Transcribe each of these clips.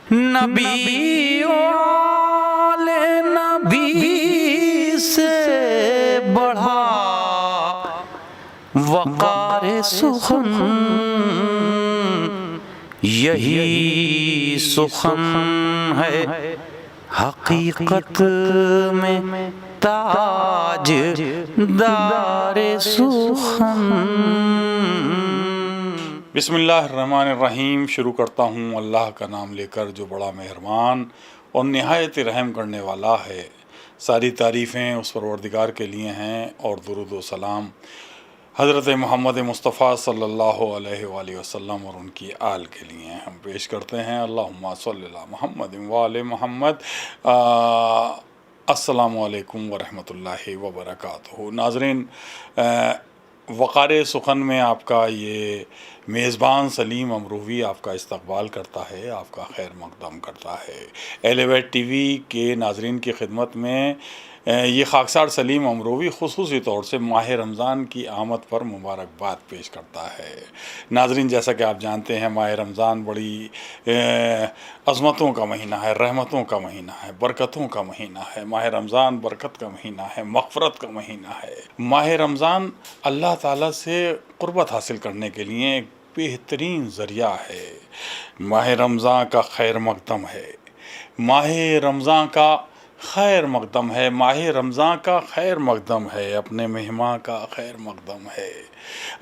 نبی والے نبی سے بڑھا وقار سخن، یہی سخن ہے حقیقت میں تاج دار سخن۔ بسم اللہ الرحمن الرحیم۔ شروع کرتا ہوں اللہ کا نام لے کر جو بڑا مہربان اور نہایت رحم کرنے والا ہے۔ ساری تعریفیں اس پروردگار کے لیے ہیں اور درود و سلام حضرت محمد مصطفیٰ صلی اللہ علیہ وآلہ وسلم اور ان کی آل کے لیے ہم پیش کرتے ہیں۔ اللہم صلی اللہ محمد وآل محمد۔ السلام علیکم ورحمۃ اللہ وبرکاتہ۔ ناظرین، وقار سخن میں آپ کا یہ میزبان سلیم امروہوی آپ کا استقبال کرتا ہے، آپ کا خیر مقدم کرتا ہے۔ ایلیویٹ ٹی وی کے ناظرین کی خدمت میں یہ خاکسار سلیم امروہوی خصوصی طور سے ماہ رمضان کی آمد پر مبارکباد پیش کرتا ہے۔ ناظرین، جیسا کہ آپ جانتے ہیں ماہ رمضان بڑی عظمتوں کا مہینہ ہے، رحمتوں کا مہینہ ہے، برکتوں کا مہینہ ہے۔ ماہ رمضان برکت کا مہینہ ہے، مغفرت کا مہینہ ہے۔ ماہ رمضان اللہ تعالیٰ سے قربت حاصل کرنے کے لیے ایک بہترین ذریعہ ہے۔ ماہ رمضان کا خیر مقدم ہے، ماہ رمضان کا خیر مقدم ہے، ماہ رمضان کا خیر مقدم ہے، اپنے مہمان کا خیر مقدم ہے،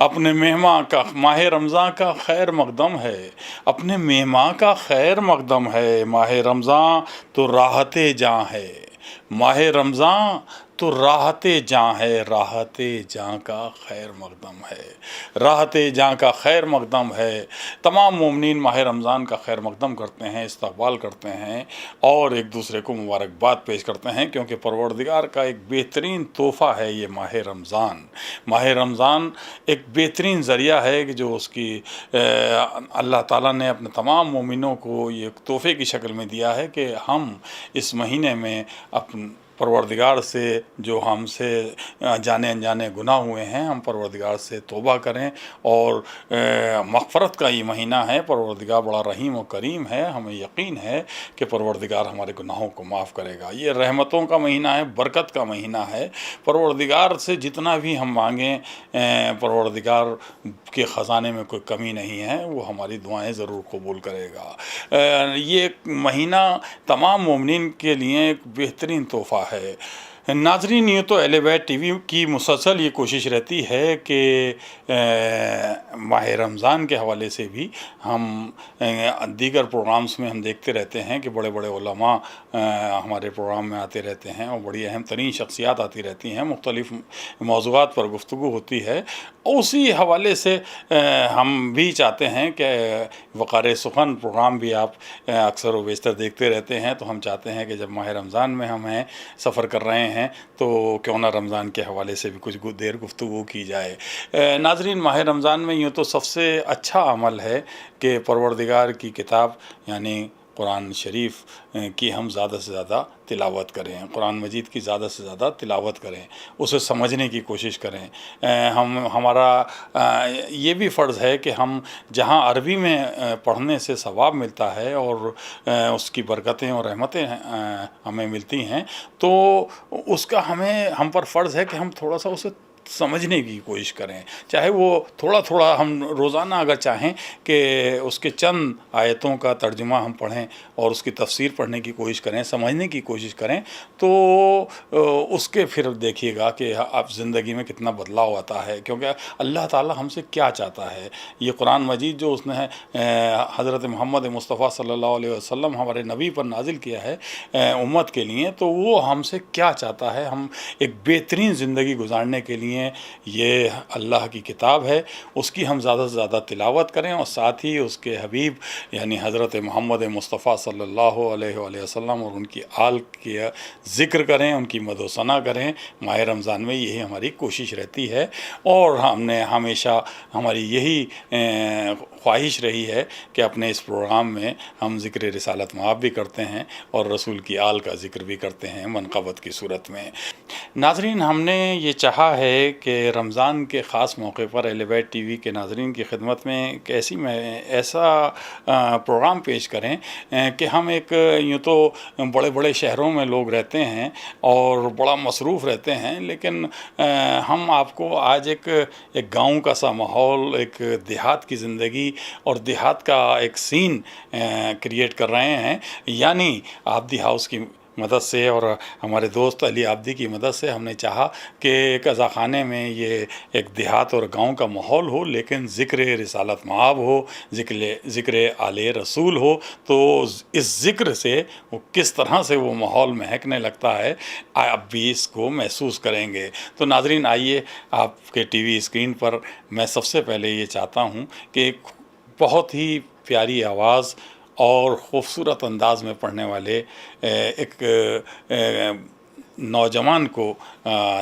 اپنے مہمان کا ماہ رمضان کا خیر مقدم ہے، اپنے مہمان کا خیر مقدم ہے۔ ماہ رمضان تو راحت جاں ہے، ماہ رمضان تو راحت جاں ہے، راحت جاں کا خیر مقدم ہے، راحت جاں کا خیر مقدم ہے۔ تمام مومنین ماہ رمضان کا خیر مقدم کرتے ہیں، استقبال کرتے ہیں اور ایک دوسرے کو مبارکباد پیش کرتے ہیں، کیونکہ پروردگار کا ایک بہترین تحفہ ہے یہ ماہ رمضان۔ ماہ رمضان ایک بہترین ذریعہ ہے کہ جو اس کی اللہ تعالیٰ نے اپنے تمام مومنوں کو یہ ایک تحفے کی شکل میں دیا ہے کہ ہم اس مہینے میں اپنے پروردگار سے جو ہم سے جانے انجانے گناہ ہوئے ہیں، ہم پروردگار سے توبہ کریں اور مغفرت کا یہ مہینہ ہے۔ پروردگار بڑا رحیم و کریم ہے، ہمیں یقین ہے کہ پروردگار ہمارے گناہوں کو معاف کرے گا۔ یہ رحمتوں کا مہینہ ہے، برکت کا مہینہ ہے۔ پروردگار سے جتنا بھی ہم مانگیں پروردگار کے خزانے میں کوئی کمی نہیں ہے، وہ ہماری دعائیں ضرور قبول کرے گا۔ یہ مہینہ تمام مومنین کے لیے ایک بہترین تحفہ ہے۔ ناظرین، یہ تو ایلیویٹ ٹی وی کی مسلسل یہ کوشش رہتی ہے کہ ماہ رمضان کے حوالے سے بھی ہم دیگر پروگرامز میں ہم دیکھتے رہتے ہیں کہ بڑے بڑے علماء ہمارے پروگرام میں آتے رہتے ہیں اور بڑی اہم ترین شخصیات آتی رہتی ہیں، مختلف موضوعات پر گفتگو ہوتی ہے۔ اسی حوالے سے ہم بھی چاہتے ہیں کہ وقار سخن پروگرام بھی آپ اکثر و بیشتر دیکھتے رہتے ہیں، تو ہم چاہتے ہیں کہ جب ماہ رمضان میں ہم سفر کر رہے ہیں تو کیوں نہ رمضان کے حوالے سے بھی کچھ دیر گفتگو کی جائے۔ ناظرین، ماہ رمضان میں یوں تو سب سے اچھا عمل ہے کہ پروردگار کی کتاب یعنی قرآن شریف کی ہم زیادہ سے زیادہ تلاوت کریں، قرآن مجید کی زیادہ سے زیادہ تلاوت کریں، اسے سمجھنے کی کوشش کریں۔ ہمارا یہ بھی فرض ہے کہ ہم جہاں عربی میں پڑھنے سے ثواب ملتا ہے اور اس کی برکتیں اور رحمتیں ہمیں ملتی ہیں، تو اس کا ہم پر فرض ہے کہ ہم تھوڑا سا اسے سمجھنے کی کوشش کریں، چاہے وہ تھوڑا تھوڑا ہم روزانہ اگر چاہیں کہ اس کے چند آیتوں کا ترجمہ ہم پڑھیں اور اس کی تفسیر پڑھنے کی کوشش کریں، سمجھنے کی کوشش کریں، تو اس کے پھر دیکھیے گا کہ آپ زندگی میں کتنا بدلاؤ آتا ہے، کیونکہ اللہ تعالیٰ ہم سے کیا چاہتا ہے۔ یہ قرآن مجید جو اس نے حضرت محمد مصطفیٰ صلی اللہ علیہ وسلم ہمارے نبی پر نازل کیا ہے امت کے لیے، تو وہ ہم سے کیا چاہتا ہے۔ ہم ایک بہترین زندگی گزارنے کے لیے یہ اللہ کی کتاب ہے، اس کی ہم زیادہ سے زیادہ تلاوت کریں اور ساتھ ہی اس کے حبیب یعنی حضرت محمد مصطفیٰ صلی اللہ علیہ وآلہ وسلم اور ان کی آل کی ذکر کریں، ان کی مدح و ثنا کریں۔ ماہ رمضان میں یہی ہماری کوشش رہتی ہے اور ہم نے ہمیشہ ہماری یہی خواہش رہی ہے کہ اپنے اس پروگرام میں ہم ذکر رسالت مآب بھی کرتے ہیں اور رسول کی آل کا ذکر بھی کرتے ہیں منقبت کی صورت میں۔ ناظرین، ہم نے یہ چاہا ہے کہ رمضان کے خاص موقع پر اہل بیت ٹی وی کے ناظرین کی خدمت میں ایسا پروگرام پیش کریں کہ ہم ایک یوں تو بڑے بڑے شہروں میں لوگ رہتے ہیں اور بڑا مصروف رہتے ہیں، لیکن ہم آپ کو آج ایک گاؤں کا سا ماحول، ایک دیہات کی زندگی اور دیہات کا ایک سین کریٹ کر رہے ہیں، یعنی آبدی ہاؤس کی مدد سے اور ہمارے دوست علی آبدی کی مدد سے ہم نے چاہا کہ قضا خانے میں یہ ایک دیہات اور گاؤں کا ماحول ہو، لیکن ذکر رسالت مآب ہو، ذکر آل رسول ہو، تو اس ذکر سے وہ کس طرح سے وہ ماحول مہکنے لگتا ہے آپ بھی اس کو محسوس کریں گے۔ تو ناظرین آئیے، آپ کے ٹی وی اسکرین پر میں سب سے پہلے یہ چاہتا ہوں کہ ایک بہت ہی پیاری آواز اور خوبصورت انداز میں پڑھنے والے ایک نوجوان کو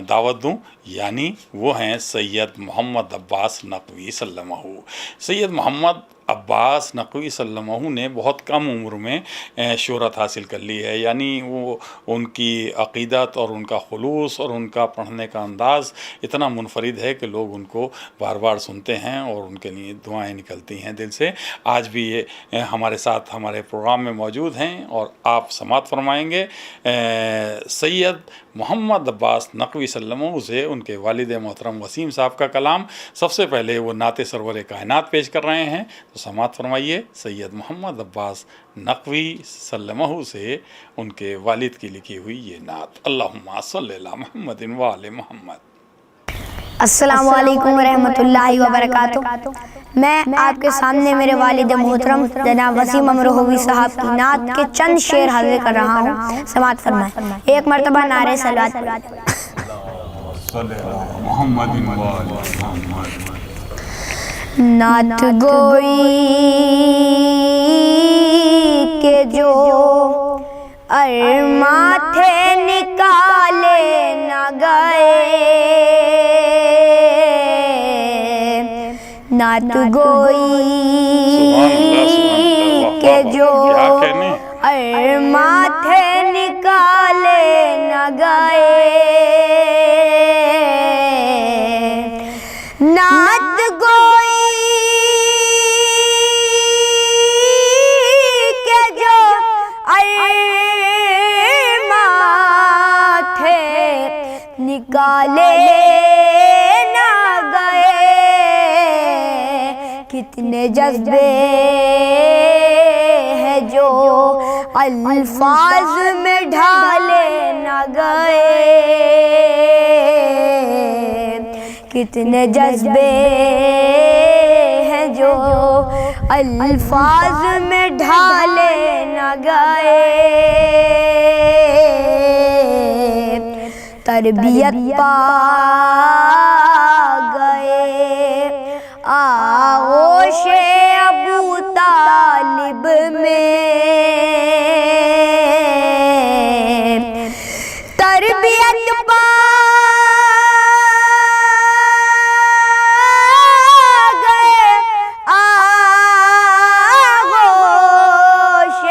دعوت دوں، یعنی وہ ہیں سید محمد عباس نقوی صلی اللہ علیہ وسلم۔ سید محمد عباس نقوی صلی اللہ علیہ وسلم نے بہت کم عمر میں شہرت حاصل کر لی ہے، یعنی وہ ان کی عقیدت اور ان کا خلوص اور ان کا پڑھنے کا انداز اتنا منفرد ہے کہ لوگ ان کو بار بار سنتے ہیں اور ان کے لیے دعائیں نکلتی ہیں دل سے۔ آج بھی یہ ہمارے ساتھ ہمارے پروگرام میں موجود ہیں اور آپ سماعت فرمائیں گے سید محمد عباس نقوی صلی اللہ علیہ وسلم سے ان کے والد محترم وسیم صاحب کا کلام۔ سب سے پہلے وہ نعت سرور کائنات پیش کر رہے ہیں، تو سماعت فرمائیے سید محمد عباس نقوی صلی اللہ علیہ وسلم سے ان کے والد کی لکھی ہوئی یہ نعت۔ اللہم صلی علی محمد و آل محمد۔ السلام علیکم ورحمۃ اللہ وبرکاتہ۔ میں آپ کے سامنے میرے والد محترم جناب وسیم امروہوی صاحب کی نعت کے چند شعر حاضر کر رہا ہوں، سماعت فرمائیں۔ ایک مرتبہ نعرہ صلوات۔ نعت گوئی کے جو ارماں تھے نکالے نہ گئے، نعت گوئی کے جو ارماں تھے نکالے نہ گئے، نعت گوئی کے جو ارماں تھے نکالے کتنے جذبے ہیں جو الفاظ میں ڈھالے نہ گئے، کتنے جذبے ہیں جو الفاظ میں ڈھالے نہ گئے، تربیت پا گئے آغوش ابو طالب میں، تربیت پا گئے آغوش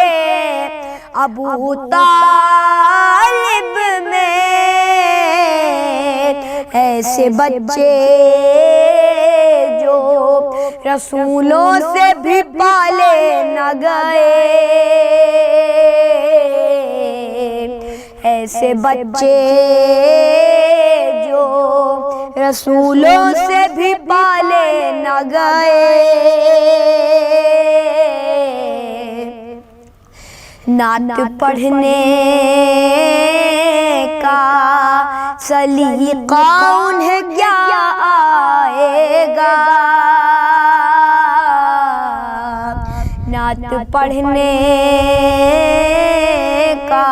ابو طالب میں، ایسے بچے رسولوں سے بھی پالے نہ گئے، ایسے بچے جو رسولوں سے بھی پالے نہ گئے، نعت پڑھنے کا سلیقہ انہیں کیا آئے گا، نعت پڑھنے کا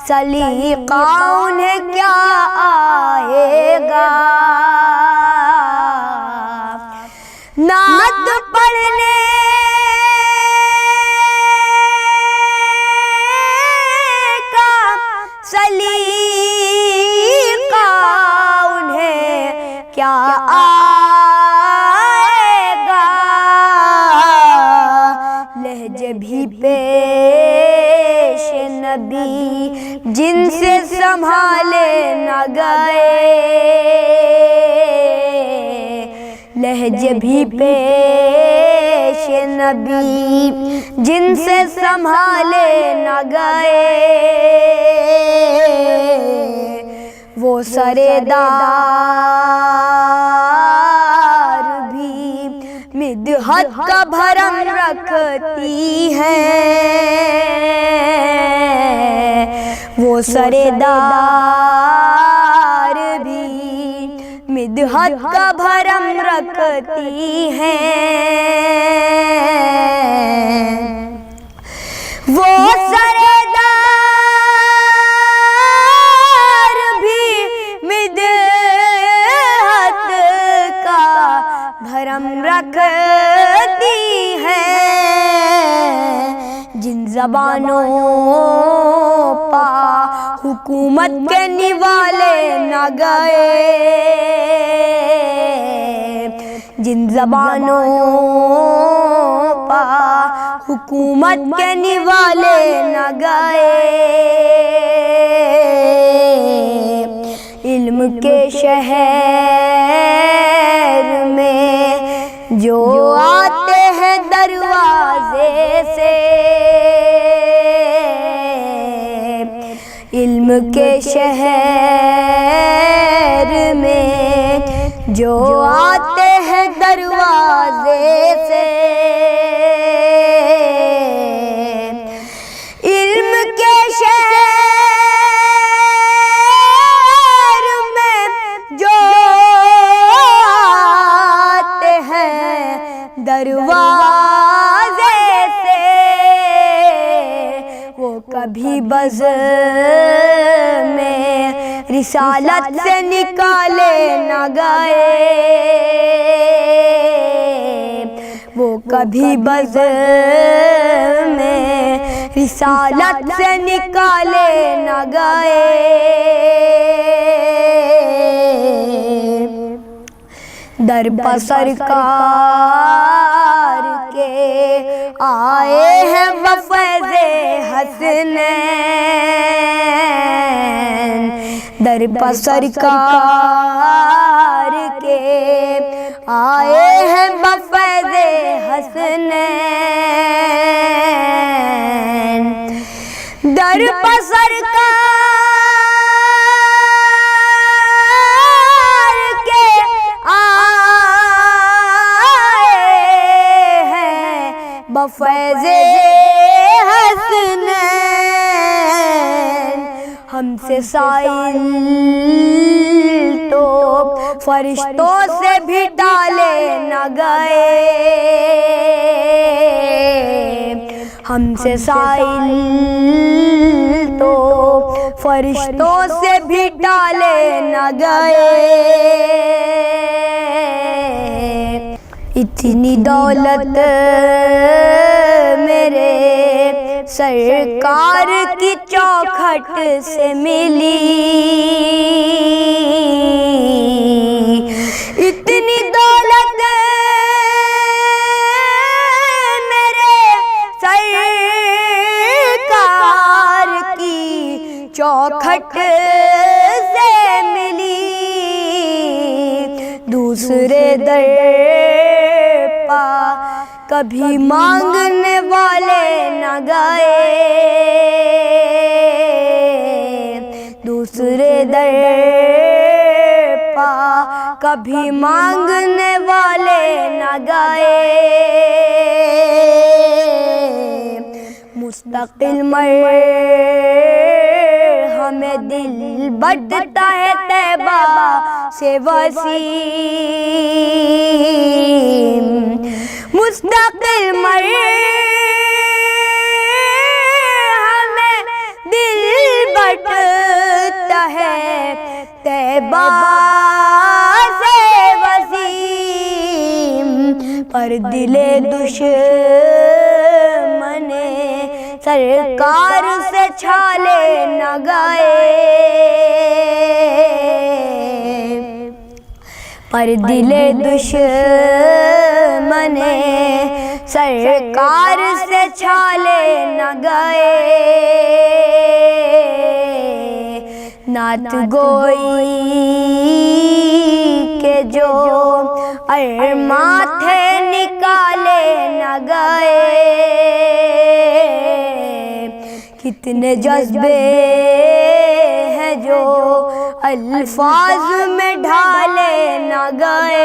سلیقہ انہیں کیا آئے گا، نعت پڑھنے کا سلیقہ انہیں کیا پیش نبی جن سے سنبھالے نہ گئے، لہجے بھی پیش نبی جن سے سنبھالے نہ گئے، وہ سردار بھی مدحت کا بھرم رکھتی ہے، وہ سردار بھی مدحت کا بھرم رکھتی ہے، وہ سردار بھی مدحت کا بھرم رکھتی ہے، جن زبانوں پا حکومت کے نوالے نہ گئے، جن زبانوں پا حکومت کے نوالے نہ گئے، علم کے شہر میں جو آتے ہیں دروازے سے، علم کے شہر میں جو آتے ہیں دروازے سے، علم کے شہر میں جو آتے ہیں دروازے سے، وہ کبھی بز میں رسالت سے نکالے نہ گئے، وہ کبھی بز میں رسالت سے نکالے نہ گئے، در پہ سرکار کے آئے ہیں بفیض حسنین، در پہ سرکار کے آئے ہیں بفیض حسنین، در پہ سرکار کے آئے ہیں بفیض حسنین، ہم سے سائل تو فرشتوں سے بھی ڈالے نہ گئے، ہم سے سائل تو فرشتوں سے بھی ڈالے نہ گئے، اتنی دولت میرے سرکار کی چوکھٹ سے ملی، اتنی دولت میرے سرکار کی چوکھٹ سے ملی، دوسرے در پا کبھی مانگنے والے نہ گئے، دوسرے در پا کبھی مانگنے والے نہ گئے، مستقل ہمیں دل بٹتا ہے طیبہ سے وسیم، مستقل ہمیں دل بٹتا ہے طیبہ سے وسیم، پر دل دشمن سرکار سے چھالے نہ گئے، پر دل دشمن سرکار سے چھالے نہ گئے، نعت گوئی کے جو ارماں تھے نکالے نہ گئے، کتنے جذبے ہیں جو الفاظ میں ڈھالے نہ گئے۔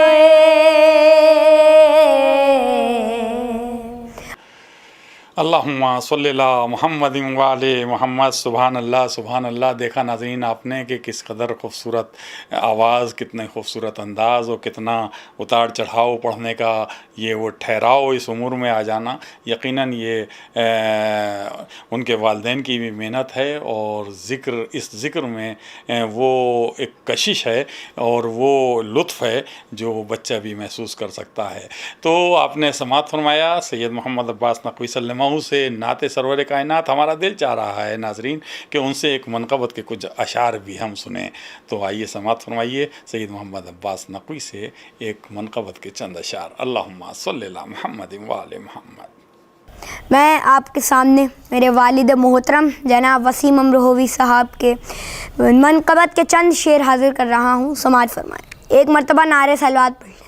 اللہم صلی اللہ محمد وعلی محمد۔ سبحان اللہ سبحان اللہ۔ دیکھا ناظرین آپ نے کہ کس قدر خوبصورت آواز، کتنے خوبصورت انداز اور کتنا اتار چڑھاؤ پڑھنے کا یہ وہ ٹھہراؤ اس امور میں آ جانا، یقیناً یہ ان کے والدین کی بھی محنت ہے، اور اس ذکر میں وہ ایک کشش ہے اور وہ لطف ہے جو بچہ بھی محسوس کر سکتا ہے۔ تو آپ نے سماعت فرمایا سید محمد عباس نقوی صلی اللہ علیہ وسلم سے نعت سرور کائنات۔ ہمارا دل چاہ رہا ہے ناظرین کہ ان سے ایک منقبت کے کچھ اشعار بھی ہم سنیں، تو آئیے سماعت فرمائیے سید محمد عباس نقوی سے ایک منقبت کے چند اشعار۔ اللہم صلی اللہ محمد وعلی محمد۔ میں آپ کے سامنے میرے والد محترم جناب وسیم امروہوی صاحب کے منقبت کے چند شعر حاضر کر رہا ہوں، سماعت فرمائیں۔ ایک مرتبہ نعرہ صلوات پڑھ لیں۔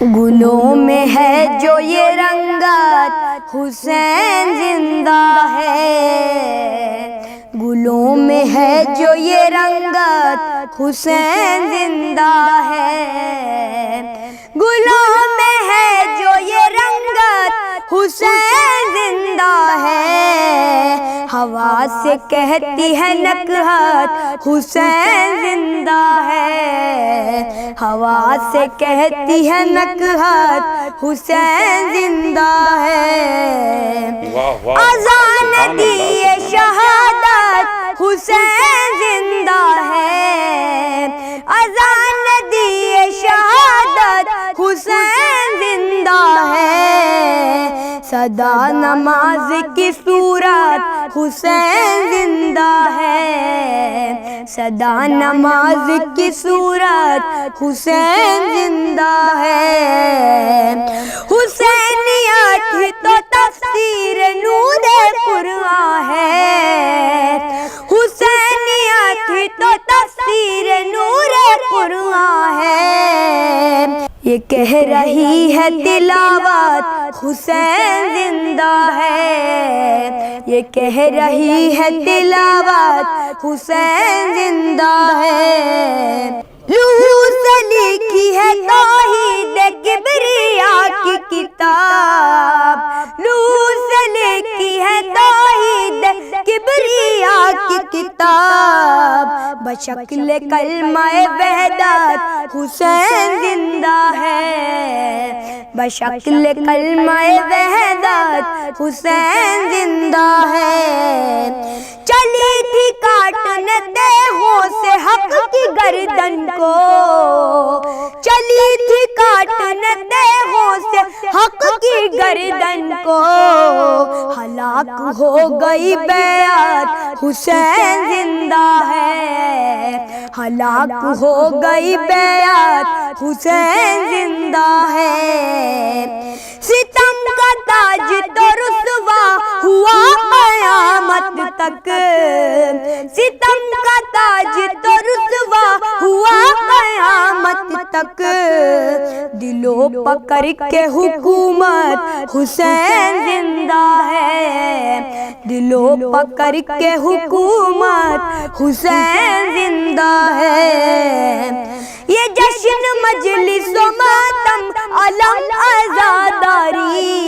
گلوں میں ہے جو یہ رنگت حسین زندہ ہے، گلوں میں ہے جو یہ رنگت حسین زندہ ہے، گلوں میں ہے جو یہ رنگت حسین زندہ ہے، ہوا سے کہتی ہے نکہت حسین زندہ ہے، ہوا سے کہتی ہے نکہت حسین زندہ ہے، اذان دیے شہادت حسین زندہ ہے، اذان دیے شہادت حسین زندہ ہے، صدا نماز کی صورت حسین زندہ ہے، صدا نماز کی صورت حسین زندہ ہے، حسینیت ہی تو تفسیر نور قرآن ہے، حسینیت ہی تو تفسیر نور قرآن ہے، یہ کہہ رہی ہے تلاوت حسین زندہ ہے، یہ کہہ رہی ہے تلاوت حسین زندہ ہے، لوح سے لکھی ہے توحید کبریا کی کتاب، لوح سے لکھی ہے توحید کبریا کی کتاب، بشکل کلمہ وحدت حسین زندہ ہے، بشکل کلمہ وحدت حسین زندہ ہے، چلی تھی کاٹنے دیہوں سے حق کی گردن کو، چلی تھی کاٹنے دیہوں سے حق کی گردن کو، ہلاک ہو گئی بیعت حسین زندہ ہے، ہلاک ہو گئی بیعت حسین زندہ ہے، ستم کا تاج تو رسوا ہوا قیامت تک، ستم کا تاج تو رسوا ہوا قیامت تک، دلو پکڑ کے حکومت حسین زندہ ہے، دلو پکڑ کے حکومت حسین زندہ ہے، یہ جشن مجلس و ماتم علم آزاداری،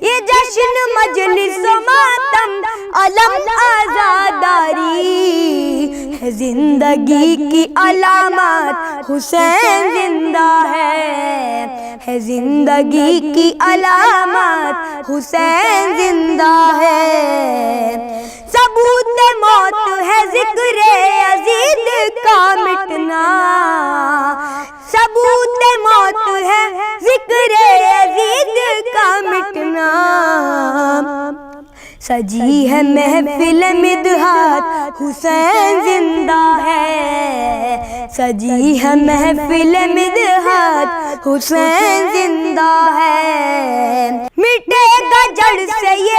یہ جشن مجلس و ماتم علم آزاداری، ہے زندگی کی علامات حسین زندہ ہے زندگی کی علامات حسین زندہ ہے، ثبوت موت ہے ذکر یزید کا مٹنا، ثبوت موت ہے ذکر یزید کا مٹنا، سجی ہے محفل مدحت حسین زندہ ہے، سجی ہے محفل مدحت حسین زندہ ہے، مٹے گا جڑ سے یہ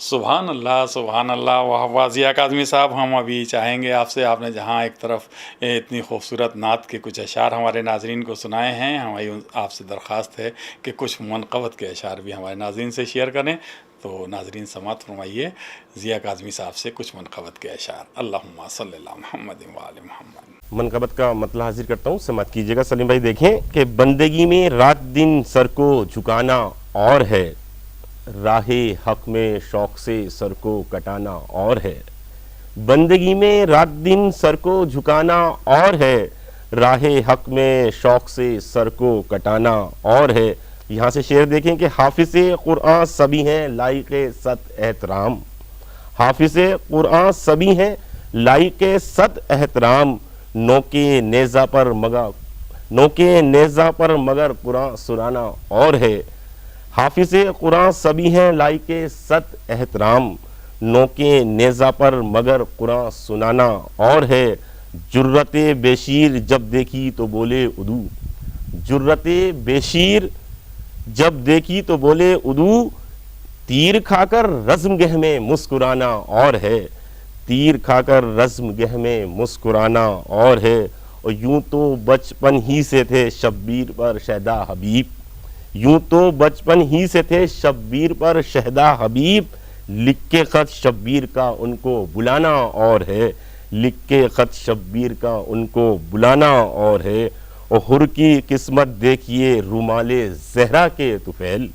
سبحان اللہ سبحان اللہ، واہ واہ ضیاء کاظمی صاحب، ہم ابھی چاہیں گے آپ سے، آپ نے جہاں ایک طرف اتنی خوبصورت نعت کے کچھ اشعار ہمارے ناظرین کو سنائے ہیں، ہماری آپ سے درخواست ہے کہ کچھ منقبت کے اشعار بھی ہمارے ناظرین سے شیئر کریں، تو ناظرین سماعت فرمائیے ضیاء کاظمی صاحب سے کچھ منقبت کے اشعار۔ اللہم صلی اللہ محمد وآل محمد۔ منقبت کا مطلب حاضر کرتا ہوں، سماعت کیجیے گا سلیم بھائی۔ دیکھیں کہ بندگی میں رات دن سر کو جھکانا اور ہے، راہ حق میں شوق سے سر کو کٹانا اور ہے۔ بندگی میں رات دن سر کو جھکانا اور ہے، راہ حق میں شوق سے سر کو کٹانا اور ہے۔ یہاں سے شعر دیکھیں کہ حافظ قرآن سبھی ہیں لائق صد احترام، حافظ قرآن سبھی ہیں لائق صد احترام، نوکے نیزہ پر مگر قرآن سنانا اور ہے۔ حافظ قرآن سبھی ہیں لائق صد احترام، نوکے نیزہ پر مگر قرآن سنانا اور ہے۔ جرت بے شیر جب دیکھی تو بولے ادو، جرت بے شیر جب دیکھی تو بولے ادو، تیر کھا کر رزم گہ میں مسکرانا اور ہے، تیر کھا کر رزم گہ میں مسکرانا اور ہے۔ اور یوں تو بچپن ہی سے تھے شبیر پر شہدہ حبیب، یوں تو بچپن ہی سے تھے شبیر پر شہدہ حبیب، لکھ کے خط شبیر کا ان کو بلانا اور ہے، لکھ کے خط شبیر کا ان کو بلانا اور ہے۔ اور حر کی قسمت دیکھیے رومال زہرا کے طفیل،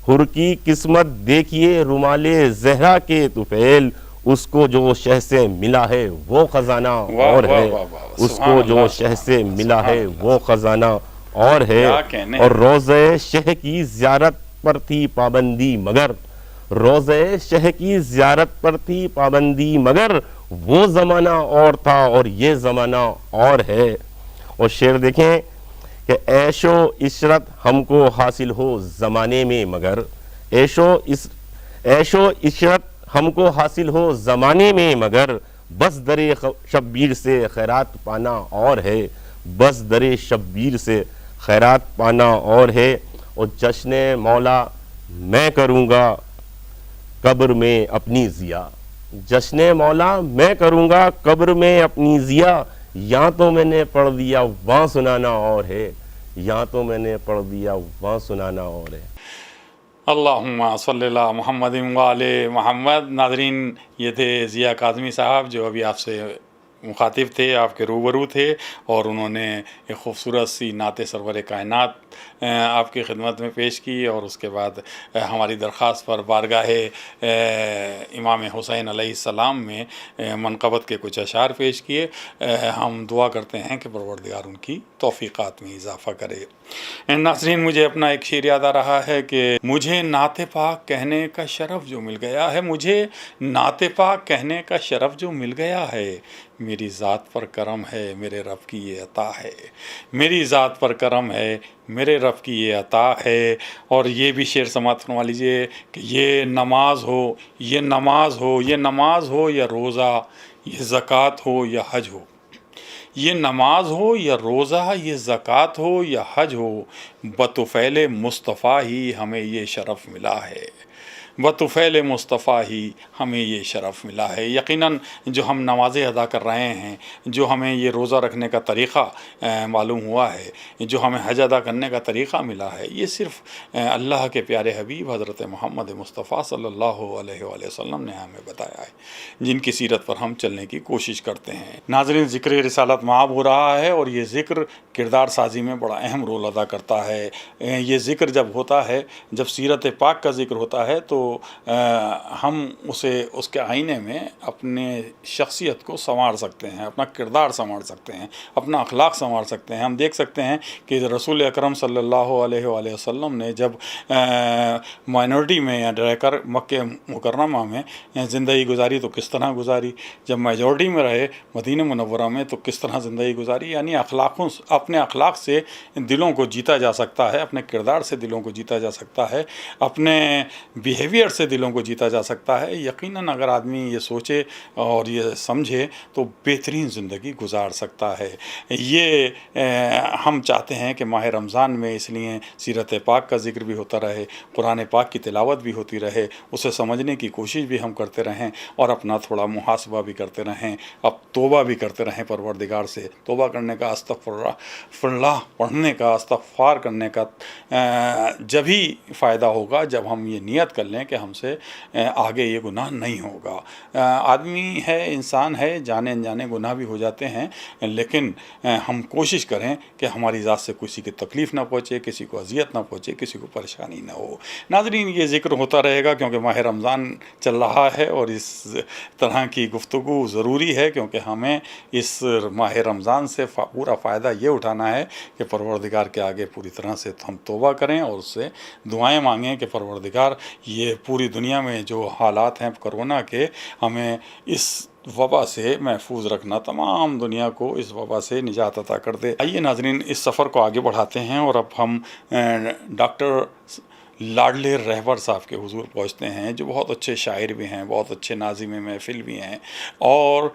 حر کی قسمت دیکھیے رومال زہرا کے طفیل، اس کو جو شہ سے ملا ہے وہ خزانہ اور ہے، اس کو جو شہ سے ملا ہے وہ خزانہ اور ہے۔ اور روضہ شہ کی زیارت پر تھی پابندی مگر، روضہ شہ کی زیارت پر تھی پابندی مگر، وہ زمانہ اور تھا اور یہ زمانہ اور ہے۔ اور شعر دیکھیں کہ عیش و عشرت ہم کو حاصل ہو زمانے میں مگر، عیش و عشرت ہم کو حاصل ہو زمانے میں مگر، بس در شبیر سے خیرات پانا اور ہے، بس در شبیر سے خیرات پانا اور ہے۔ اور جشن مولا میں کروں گا قبر میں اپنی ضیا، جشن مولا میں کروں گا قبر میں اپنی ضیا، یہاں تو میں نے پڑھ دیا وہاں سنانا اور ہے، یہاں تو میں نے پڑھ دیا وہاں سنانا اور ہے۔ اللہم صلی اللہ محمد وآل محمد۔ ناظرین، یہ تھے ضیاء کاظمی صاحب جو ابھی آپ سے مخاطب تھے، آپ کے روبرو تھے، اور انہوں نے ایک خوبصورت سی نعت سرور کائنات آپ کی خدمت میں پیش کی، اور اس کے بعد ہماری درخواست پر بارگاہ امام حسین علیہ السلام میں منقبت کے کچھ اشعار پیش کیے۔ ہم دعا کرتے ہیں کہ پروردگار ان کی توفیقات میں اضافہ کرے۔ ناظرین، مجھے اپنا ایک شعر یاد آ رہا ہے کہ مجھے نعت پاک کہنے کا شرف جو مل گیا ہے، مجھے نعت پاک کہنے کا شرف جو مل گیا ہے، میری ذات پر کرم ہے میرے رب کی یہ عطا ہے، میری ذات پر کرم ہے میرے رب کی یہ عطا ہے۔ اور یہ بھی شعر سماعت فرما لیجئے کہ یہ نماز ہو، یہ نماز ہو، یہ نماز ہو یا روزہ، یہ زکوٰۃ ہو یا حج ہو، یہ نماز ہو یا روزہ، یہ زکوٰۃ ہو یا حج ہو، بطفیل مصطفیٰ ہی ہمیں یہ شرف ملا ہے، بطفیل مصطفیٰ ہی ہمیں یہ شرف ملا ہے۔ یقیناً جو ہم نمازیں ادا کر رہے ہیں، جو ہمیں یہ روزہ رکھنے کا طریقہ معلوم ہوا ہے، جو ہمیں حج ادا کرنے کا طریقہ ملا ہے، یہ صرف اللہ کے پیارے حبیب حضرت محمد مصطفیٰ صلی اللہ علیہ وآلہ وسلم نے ہمیں بتایا ہے، جن کی سیرت پر ہم چلنے کی کوشش کرتے ہیں۔ ناظرین، ذکر رسالت معاب ہو رہا ہے، اور یہ ذکر کردار سازی میں بڑا اہم رول ادا کرتا ہے۔ یہ ذکر جب ہوتا ہے، جب سیرت پاک کا ذکر ہوتا ہے، تو ہم اس کے آئینے میں اپنے شخصیت کو سنوار سکتے ہیں، اپنا کردار سنوار سکتے ہیں، اپنا اخلاق سنوار سکتے ہیں۔ ہم دیکھ سکتے ہیں کہ رسول اکرم صلی اللہ علیہ وآلہ وسلم نے جب مائنورٹی میں رہ کر مکہ مکرمہ میں زندگی گزاری تو کس طرح گزاری، جب میجورٹی میں رہے مدینہ منورہ میں تو کس طرح زندگی گزاری۔ یعنی اپنے اخلاق سے دلوں کو جیتا جا سکتا ہے، اپنے کردار سے دلوں کو جیتا جا سکتا ہے، اپنے بیہیویئر کیفیت سے دلوں کو جیتا جا سکتا ہے۔ یقیناً اگر آدمی یہ سوچے اور یہ سمجھے تو بہترین زندگی گزار سکتا ہے۔ یہ ہم چاہتے ہیں کہ ماہ رمضان میں اس لیے سیرت پاک کا ذکر بھی ہوتا رہے، قرآن پاک کی تلاوت بھی ہوتی رہے، اسے سمجھنے کی کوشش بھی ہم کرتے رہیں اور اپنا تھوڑا محاسبہ بھی کرتے رہیں، اب توبہ بھی کرتے رہیں پروردگار سے، توبہ کرنے کا، استغفر اللہ پڑھنے کا، استغفار کرنے کا جبھی فائدہ ہوگا جب ہم یہ نیت کر لیں کہ ہم سے آگے یہ گناہ نہیں ہوگا۔ آدمی ہے، انسان ہے، جانے انجانے گناہ بھی ہو جاتے ہیں، لیکن ہم کوشش کریں کہ ہماری ذات سے کسی کی تکلیف نہ پہنچے، کسی کو اذیت نہ پہنچے، کسی کو پریشانی نہ ہو۔ ناظرین، یہ ذکر ہوتا رہے گا کیونکہ ماہ رمضان چل رہا ہے اور اس طرح کی گفتگو ضروری ہے، کیونکہ ہمیں اس ماہ رمضان سے پورا فائدہ یہ اٹھانا ہے کہ پروردگار کے آگے پوری طرح سے ہم توبہ کریں اور اس سے دعائیں مانگیں کہ پروردگار یہ پوری دنیا میں جو حالات ہیں کرونا کے، ہمیں اس وبا سے محفوظ رکھنا، تمام دنیا کو اس وبا سے نجات عطا کر دے۔ آئیے ناظرین، اس سفر کو آگے بڑھاتے ہیں اور اب ہم ڈاکٹر لاڈلے رہبر صاحب کے حضور پہنچتے ہیں، جو بہت اچھے شاعر بھی ہیں، بہت اچھے ناظم محفل بھی ہیں اور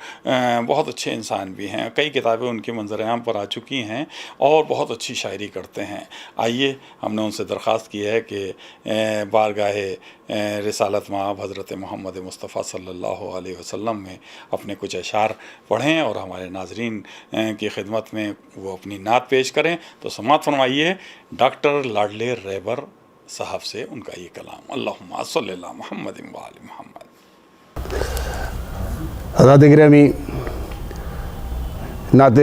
بہت اچھے انسان بھی ہیں۔ کئی کتابیں ان کے منظر عام پر آ چکی ہیں اور بہت اچھی شاعری کرتے ہیں۔ آئیے، ہم نے ان سے درخواست کی ہے کہ بارگاہ رسالت مآب حضرت محمد مصطفیٰ صلی اللہ علیہ وسلم میں اپنے کچھ اشعار پڑھیں اور ہمارے ناظرین کی خدمت میں وہ اپنی نعت پیش کریں۔ تو سماعت فرمائیے ڈاکٹر لاڈلے رہبر صاحب سے ان کا یہ کلام۔ اللہم صلی اللہ محمد و آل محمد۔ حضرات گرامی، نعت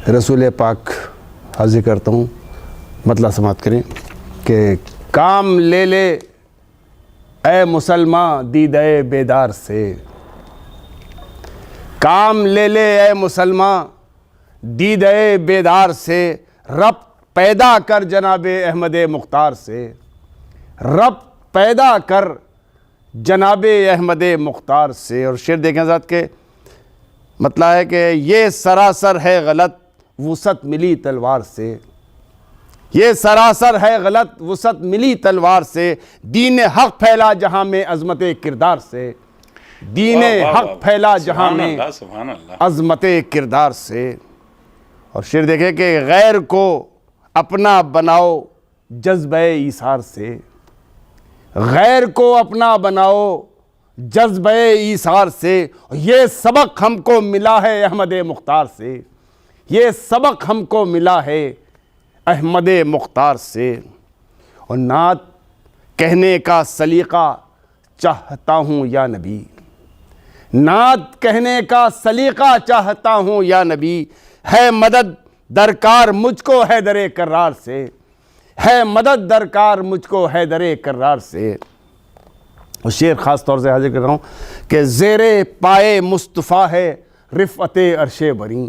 رسول پاک حاضر کرتا ہوں، مطلع سماعت کریں کہ کام لے لے اے مسلمان دیدہ بیدار سے، کام لے لے اے مسلمان دیدہ بیدار سے، رب پیدا کر جناب احمد مختار سے، رب پیدا کر جناب احمد مختار سے۔ اور شعر دیکھیں حضرات کے مطلب ہے کہ یہ سراسر ہے غلط وسعت ملی تلوار سے، یہ سراسر ہے غلط وسعت ملی تلوار سے، دین حق پھیلا جہاں میں عظمت کردار سے، دین حق پھیلا جہاں میں عظمت کردار سے۔ اور شعر دیکھیں کہ غیر کو اپنا بناؤ جذبہ ایثار سے، غیر کو اپنا بناؤ جذبہ ایثار سے، یہ سبق ہم کو ملا ہے احمد مختار سے، یہ سبق ہم کو ملا ہے احمد مختار سے۔ اور نعت کہنے کا سلیقہ چاہتا ہوں یا نبی، نعت کہنے کا سلیقہ چاہتا ہوں یا نبی، ہے مدد درکار مجھ کو حیدر کرار سے، ہے مدد درکار مجھ کو حیدر کرار سے۔ اور شعر خاص طور سے حاضر کر رہا ہوں کہ زیر پائے مصطفیٰ ہے رفعت عرش بری،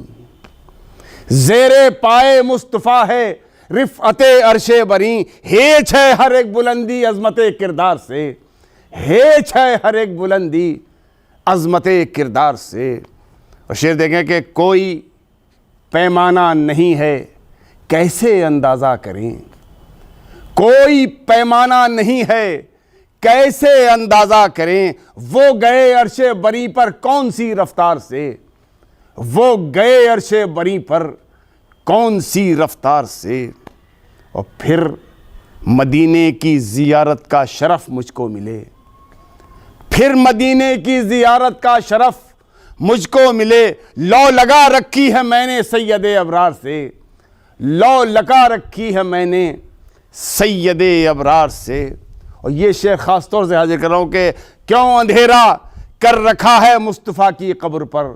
زیر پائے مصطفیٰ ہے رفعت عرش بری، ہیچ ہے ہر ایک بلندی عظمت کردار سے، ہیچ ہے ہر ایک بلندی عظمت کردار سے۔ اور شعر دیکھیں کہ کوئی پیمانہ نہیں ہے کیسے اندازہ کریں، کوئی پیمانہ نہیں ہے کیسے اندازہ کریں، وہ گئے عرش بری پر کون سی رفتار سے، وہ گئے عرش بری پر کون سی رفتار سے۔ اور پھر مدینے کی زیارت کا شرف مجھ کو ملے، پھر مدینے کی زیارت کا شرف مجھ کو ملے، لو لگا رکھی ہے میں نے سید ابرار سے، لو لگا رکھی ہے میں نے سید ابرار سے۔ اور یہ شعر خاص طور سے حاضر کر رہا ہوں کہ کیوں اندھیرا کر رکھا ہے مصطفیٰ کی قبر پر،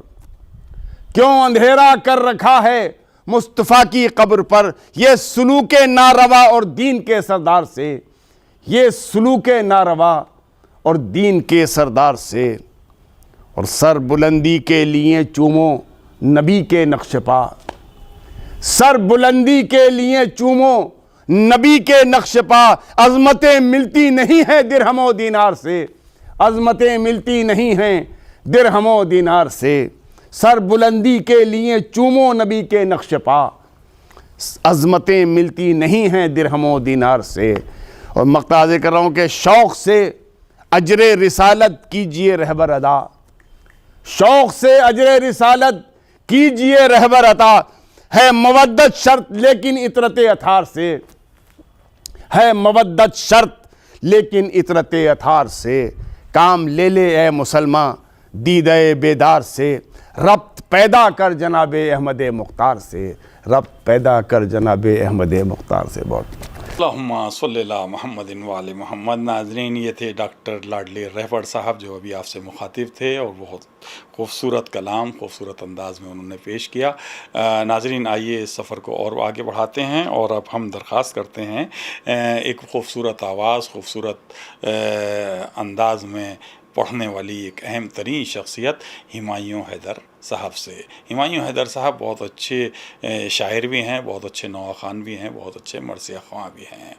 کیوں اندھیرا کر رکھا ہے مصطفیٰ کی قبر پر، یہ سلوک ناروا اور دین کے سردار سے، یہ سلوک ناروا اور دین کے سردار سے۔ اور سر بلندی کے لیے چومو نبی کے نقش پا، سر بلندی کے لیے چومو نبی کے نقش پا، عظمتیں ملتی نہیں ہیں درہم و دینار سے، عظمتیں ملتی نہیں ہیں درہم و دینار سے، سر بلندی کے لیے چومو نبی کے نقش پا، عظمتیں ملتی نہیں ہیں درہم و دینار سے۔ اور مقطع حاضر کر رہا ہوں کہ شوق سے اجر رسالت کیجئے رہبر ادا، شوق سے اجر رسالت کیجئے رہبر عطا، ہے مودت شرط لیکن عطرت اطہار سے، ہے مودت شرط لیکن عطرت اطہار سے، کام لے لے اے مسلمان دیدہ بیدار سے، ربط پیدا کر جناب احمد مختار سے، ربط پیدا کر جناب احمد مختار سے۔ بہت اللہم صلی اللہ محمد وعلی محمد۔ ناظرین، یہ تھے ڈاکٹر لاڈلے رہبر صاحب جو ابھی آپ سے مخاطب تھے، اور بہت خوبصورت کلام، خوبصورت انداز میں انہوں نے پیش کیا۔ ناظرین، آئیے اس سفر کو اور آگے بڑھاتے ہیں، اور اب ہم درخواست کرتے ہیں ایک خوبصورت آواز، خوبصورت انداز میں پڑھنے والی ایک اہم ترین شخصیت ہمایوں حیدر صاحب سے۔ ہمایوں حیدر صاحب بہت اچھے شاعر بھی ہیں، بہت اچھے نوحہ خوان بھی ہیں، بہت اچھے مرثیہ خواں بھی ہیں۔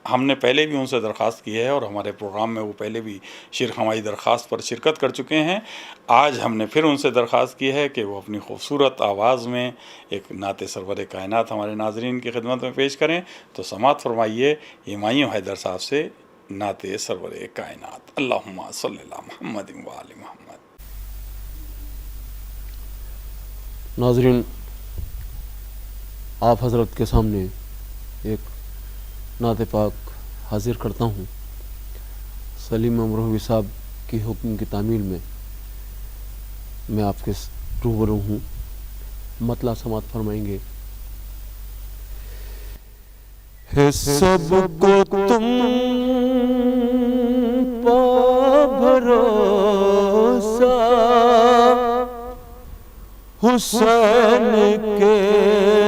ہم نے پہلے بھی ان سے درخواست کی ہے، اور ہمارے پروگرام میں وہ پہلے بھی شعر خوائی درخواست پر شرکت کر چکے ہیں۔ آج ہم نے پھر ان سے درخواست کی ہے کہ وہ اپنی خوبصورت آواز میں ایک نعت سرور کائنات ہمارے ناظرین کی خدمت میں پیش کریں، تو سماعت فرمائیے ہمایوں حیدر صاحب سے نعت سرور کائنات۔ اللہم صلی اللہ محمد وعلی محمد۔ ناظرین، آپ حضرت کے سامنے ایک نعت پاک حاضر کرتا ہوں۔ سلیم امروہوی صاحب کی حکم کی تعمیل میں آپ کے روبرو ہوں۔ مطلع سماعت فرمائیں گے۔ ہے سب کو تم پا بھروسہ حسین کے،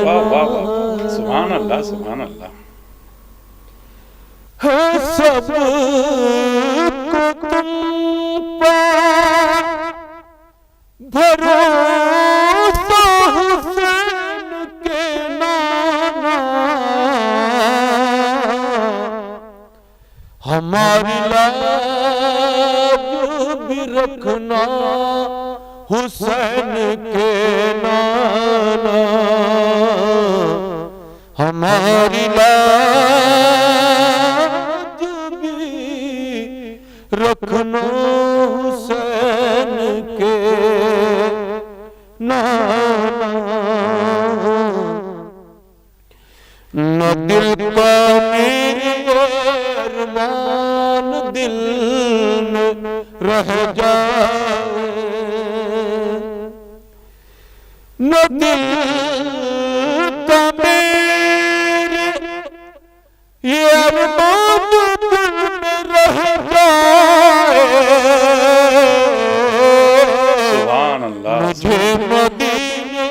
واہ واہ واہ، سبحان اللہ سبحان اللہ۔ ہے سب کو تم پا بھروسہ حسین کے نانا، ہماری لاج بھی رکھنا حسین کے نانا، ہماری لاج بھی رکھنا حسین کے نانا، نہ دل کا میرے ارمان دل میں رہ جائے، نہ دل کا میرے یہ ارمان دل میں رہ جائے، سبحان اللہ۔ مجھے مدینے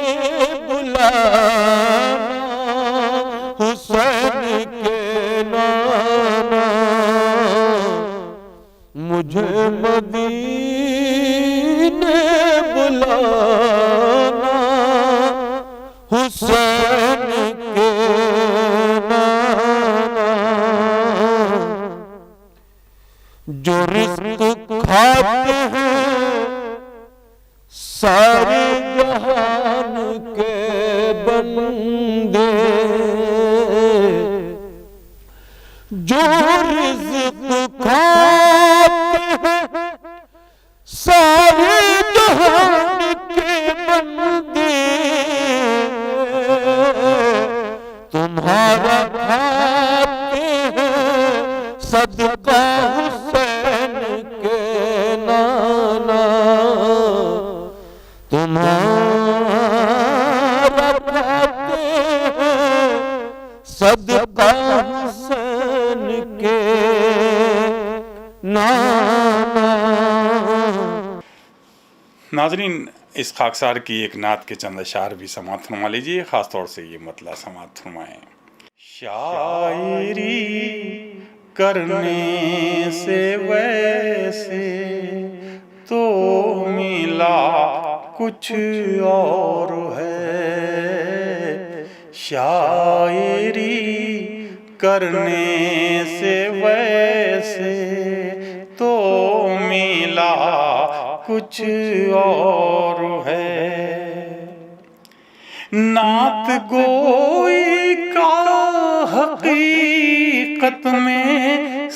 بلانا حسین کے نانا، مجھے مدینے بلانا حسین کے نانا، جو رزق کھاتے ہیں سارے جہان کے بندے، جو رزق کھاتے ہیں سارے جہان کے بندے، تمہارا کھاتے ہیں صدقہ حسین کے نانا، تمہارا کھاتے ہیں صدقہ حسین کے نانا۔ ناظرین، اس خاکسار کی ایک نعت کے چند اشعار بھی سماعت فرما لیجیے، خاص طور سے یہ مطلع سماعت فرمائیں۔ شاعری کرنے سے ویسے تو ملا کچھ اور ہے، شاعری کرنے سے ویسے تو ملا کچھ اور ہے، نعت گوئی کا حقیقت میں